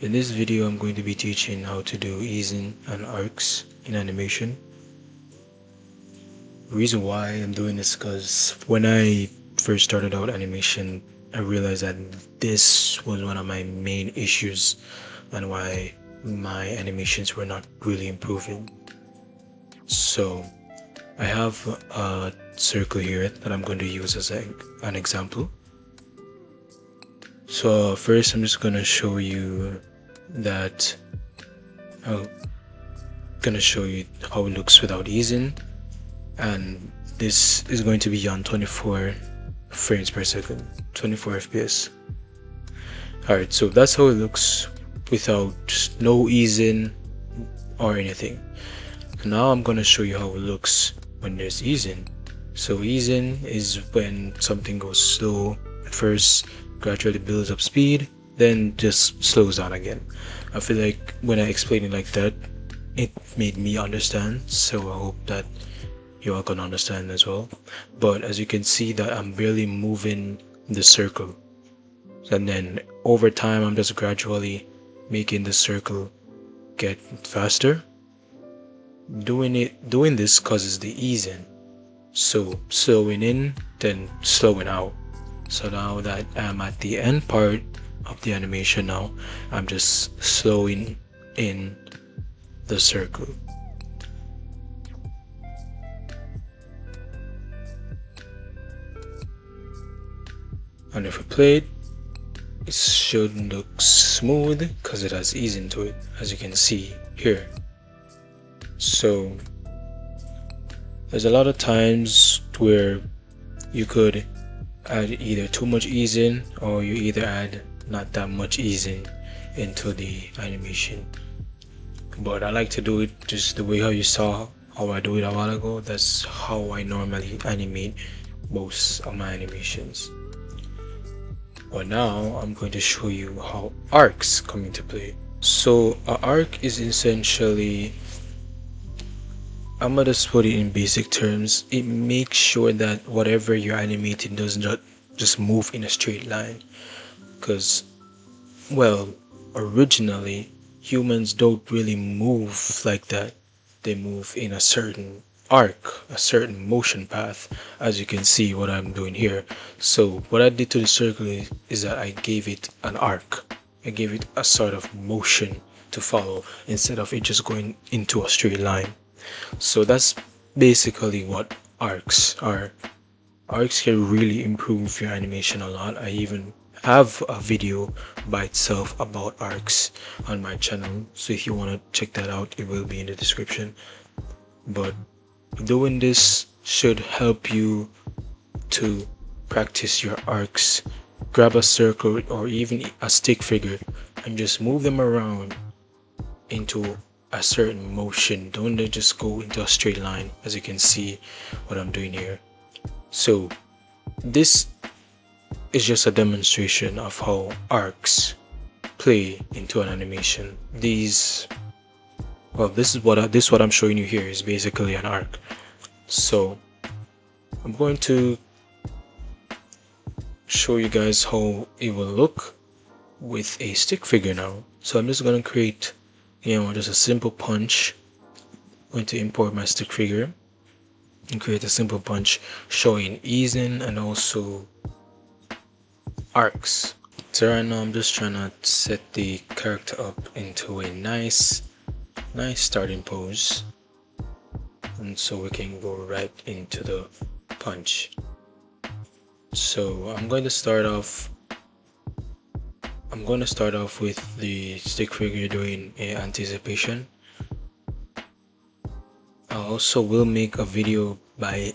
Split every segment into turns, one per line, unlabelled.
In this video, I'm going to be teaching how to do easing and arcs in animation. The reason why I'm doing this because when I first started out animation, I realized that this was one of my main issues and why my animations were not really improving. So I have a circle here that I'm going to use as an example. So first I'm just going to show you that I'm going to show you how it looks without easing, and this is going to be on 24 frames per second, 24 fps. Alright, so that's how it looks without no easing or anything. Now I'm going to show you how it looks when there's easing. So easing is when something goes slow at first, gradually builds up speed, then just slows down again. I feel like when I explain it like that, it made me understand, so I hope that you all can understand as well. But as you can see that I'm barely moving the circle, and then over time I'm just gradually making the circle get faster. Doing this causes the easing, so slowing in then slowing out. So now that I'm at the end part of the animation, now I'm just slowing in the circle. And if we play it, it should look smooth because it has ease into it, as you can see here. So there's a lot of times where you could add either too much easing or you either add not that much easing into the animation. But I like to do it just the way how you saw how I do it a while ago. That's how I normally animate most of my animations. But now I'm going to show you how arcs come into play. So an arc is essentially, I'm gonna just put it in basic terms, it makes sure that whatever you're animating doesn't just move in a straight line. Because, well, originally humans don't really move like that. They move in a certain arc, a certain motion path, as you can see what I'm doing here. So what I did to the circle is that I gave it an arc. I gave it a sort of motion to follow instead of it just going into a straight line. So that's basically what arcs are. Arcs can really improve your animation a lot. I even have a video by itself about arcs on my channel, so if you want to check that out, it will be in the description. But doing this should help you to practice your arcs. Grab a circle or even a stick figure and just move them around into a certain motion. Don't just go into a straight line, as you can see what I'm doing here. So this is just a demonstration of how arcs play into an animation. This is what I'm showing you here is basically an arc. So I'm going to show you guys how it will look with a stick figure now. So I'm just going to create, just a simple punch. I'm going to import my stick figure and create a simple punch showing easing and also arcs. So right now I'm just trying to set the character up into a nice starting pose, and so we can go right into the punch. So I'm going to start off with the stick figure doing a anticipation. I also will make a video by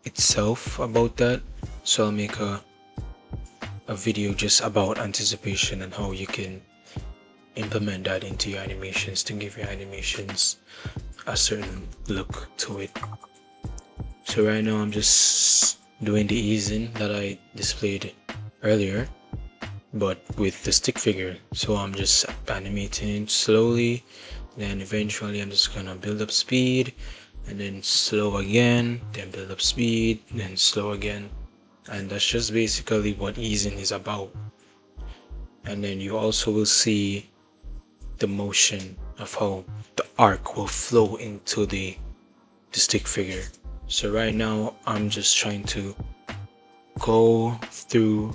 itself about that, so I'll make a video just about anticipation and how you can implement that into your animations to give your animations a certain look to it. So right now I'm just doing the easing that I displayed earlier, but with the stick figure. So I'm just animating it slowly, then eventually I'm just gonna build up speed and then slow again, then build up speed, then slow again. And that's just basically what easing is about. And then you also will see the motion of how the arc will flow into the stick figure. So right now I'm just trying to go through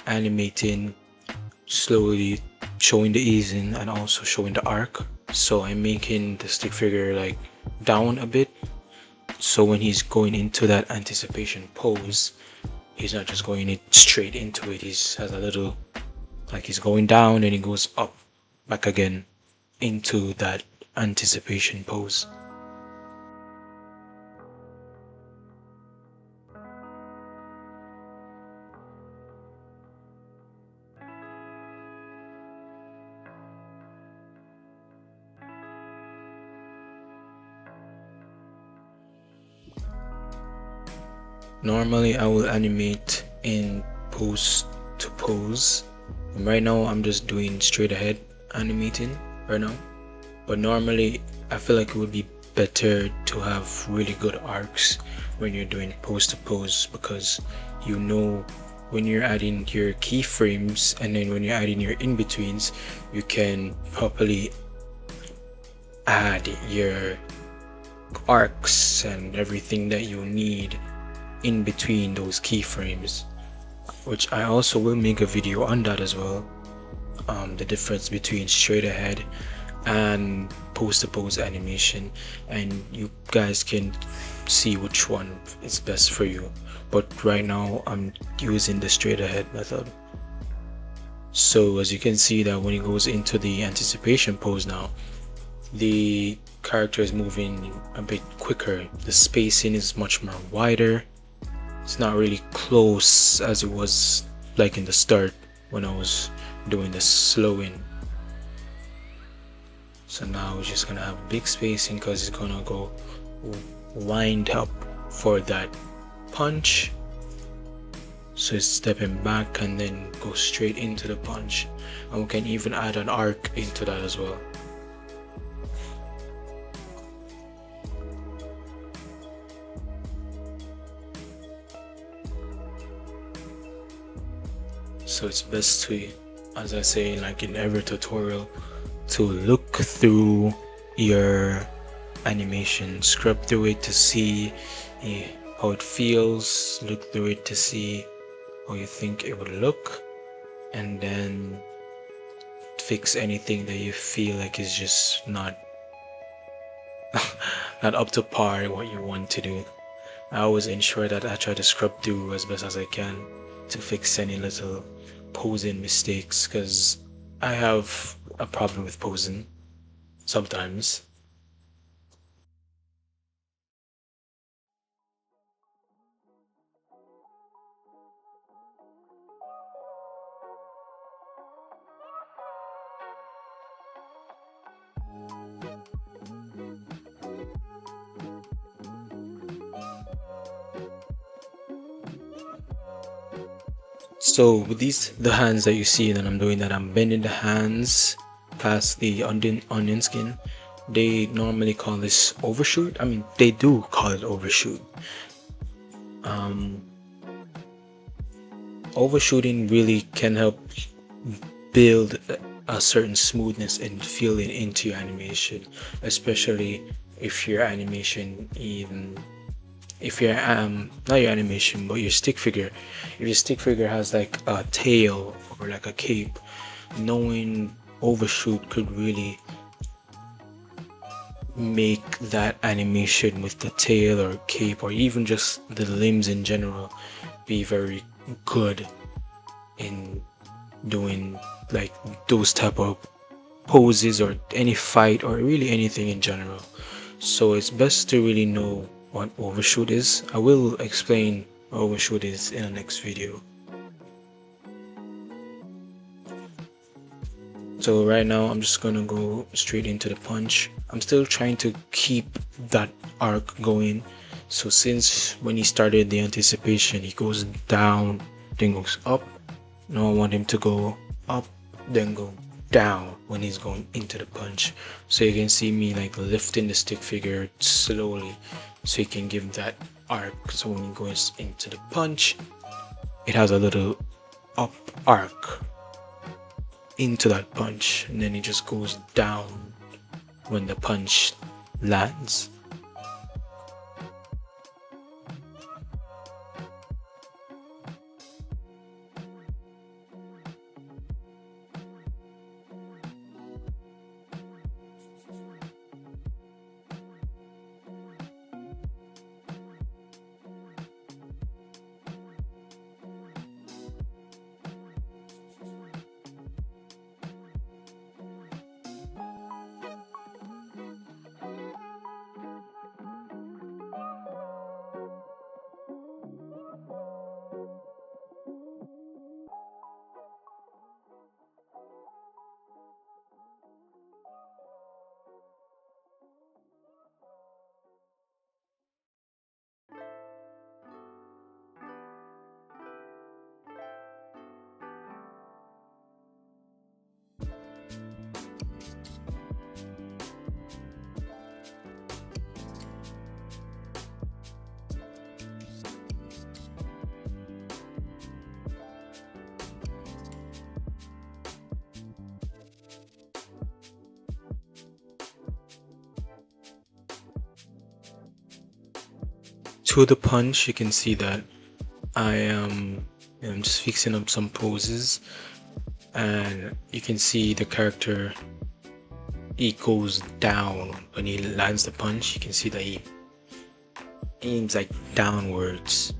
animating slowly, showing the easing and also showing the arc. So I'm making the stick figure like down a bit, so when he's going into that anticipation pose, he's not just going it straight into it. He has a little, like he's going down and he goes up back again into that anticipation pose. Normally I will animate in pose to pose. And right now I'm just doing straight ahead animating right now. But normally I feel like it would be better to have really good arcs when you're doing pose to pose, because you know when you're adding your keyframes and then when you're adding your in-betweens, you can properly add your arcs and everything that you need in between those keyframes, which I also will make a video on that as well. The difference between straight ahead and pose to pose animation, and you guys can see which one is best for you. But right now I'm using the straight ahead method. So as you can see that when he goes into the anticipation pose now, the character is moving a bit quicker. The spacing is much more wider. It's not really close as it was like in the start when I was doing the slowing. So now we're just gonna have big spacing because it's gonna go wind up for that punch. So it's stepping back and then go straight into the punch, and we can even add an arc into that as well. So it's best to, as I say like in every tutorial, to look through your animation, scrub through it to see how it feels, look through it to see how you think it would look, and then fix anything that you feel like is just not not up to par what you want to do. I always ensure that I try to scrub through as best as I can to fix any little posing mistakes, because I have a problem with posing sometimes. So with the hands that you see that I'm doing, that I'm bending the hands past the onion skin, they normally call this overshoot. I mean, they do call it overshoot. Overshooting really can help build a certain smoothness and feeling into your animation, especially if your animation, even if your not your animation but your stick figure, if your stick figure has like a tail or like a cape, knowing overshoot could really make that animation with the tail or cape or even just the limbs in general be very good in doing like those type of poses or any fight or really anything in general. So it's best to really know what overshoot is. I will explain what overshoot is in the next video. So right now I'm just gonna go straight into the punch. I'm still trying to keep that arc going. So since when he started the anticipation, he goes down, then goes up. Now I want him to go up, then go down when he's going into the punch. So you can see me like lifting the stick figure slowly so you can give that arc. So when he goes into the punch, it has a little up arc. into that punch, and then it just goes down when the punch lands. To the punch, you can see that I'm just fixing up some poses, and you can see the character, he goes down when he lands the punch. You can see that he aims like downwards,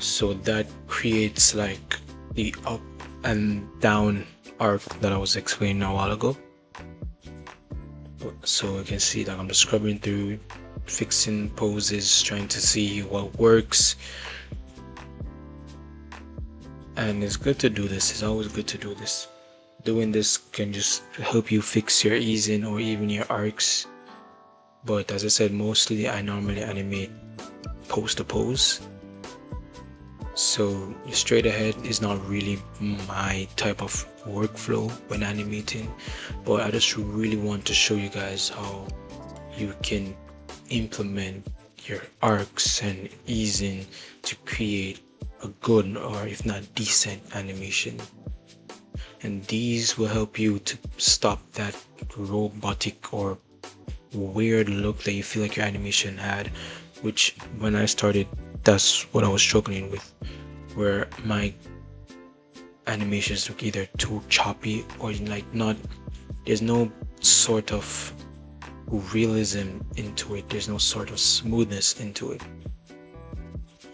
so that creates like the up and down arc that I was explaining a while ago. So you can see that I'm just scrubbing through, fixing poses, trying to see what works. And it's good to do this. It's always good to do this. Doing this can just help you fix your easing or even your arcs. But as I said, mostly I normally animate pose to pose. So straight ahead is not really my type of workflow when animating, but I just really want to show you guys how you can implement your arcs and easing to create a good, or if not decent, animation. And these will help you to stop that robotic or weird look that you feel like your animation had, which when I started, that's what I was struggling with, where my animations look either too choppy or like not, there's no sort of realism into it, there's no sort of smoothness into it.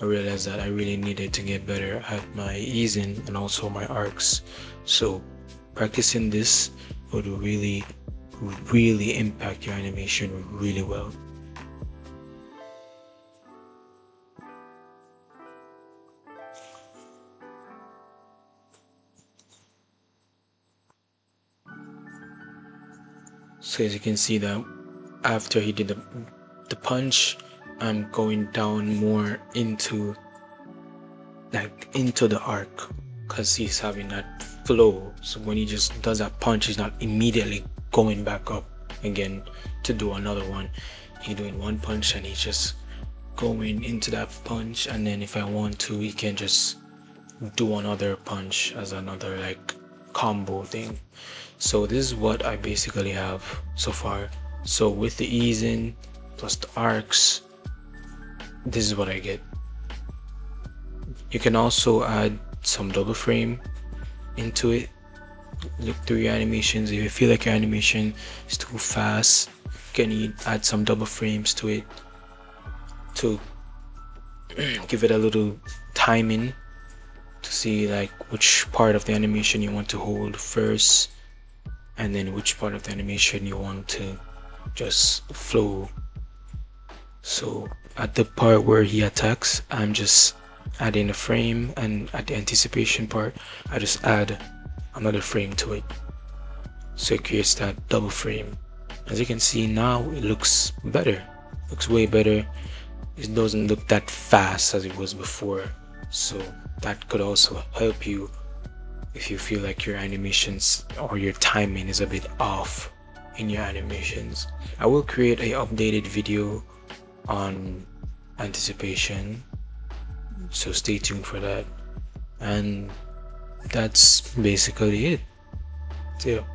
I realized that I really needed to get better at my easing and also my arcs. So practicing this would really impact your animation really well. So as you can see that after he did the punch, I'm going down more into the arc, because he's having that flow. So when he just does that punch, he's not immediately going back up again to do another one. He's doing one punch and he's just going into that punch, and then if I want to, he can just do another punch as another like combo thing. So this is what I basically have so far. So with the easing plus the arcs, this is what I get. You can also add some double frame into it. Look through your animations. If you feel like your animation is too fast, you can add some double frames to it to give it a little timing, to see like which part of the animation you want to hold first, and then which part of the animation you want to just flow. So at the part where he attacks, I'm just adding a frame, and at the anticipation part, I just add another frame to it. So it creates that double frame. As you can see now, it looks better. Looks way better. It doesn't look that fast as it was before. So that could also help you if you feel like your animations or your timing is a bit off in your animations. I will create a updated video on anticipation, so stay tuned for that. And that's basically it. Yeah.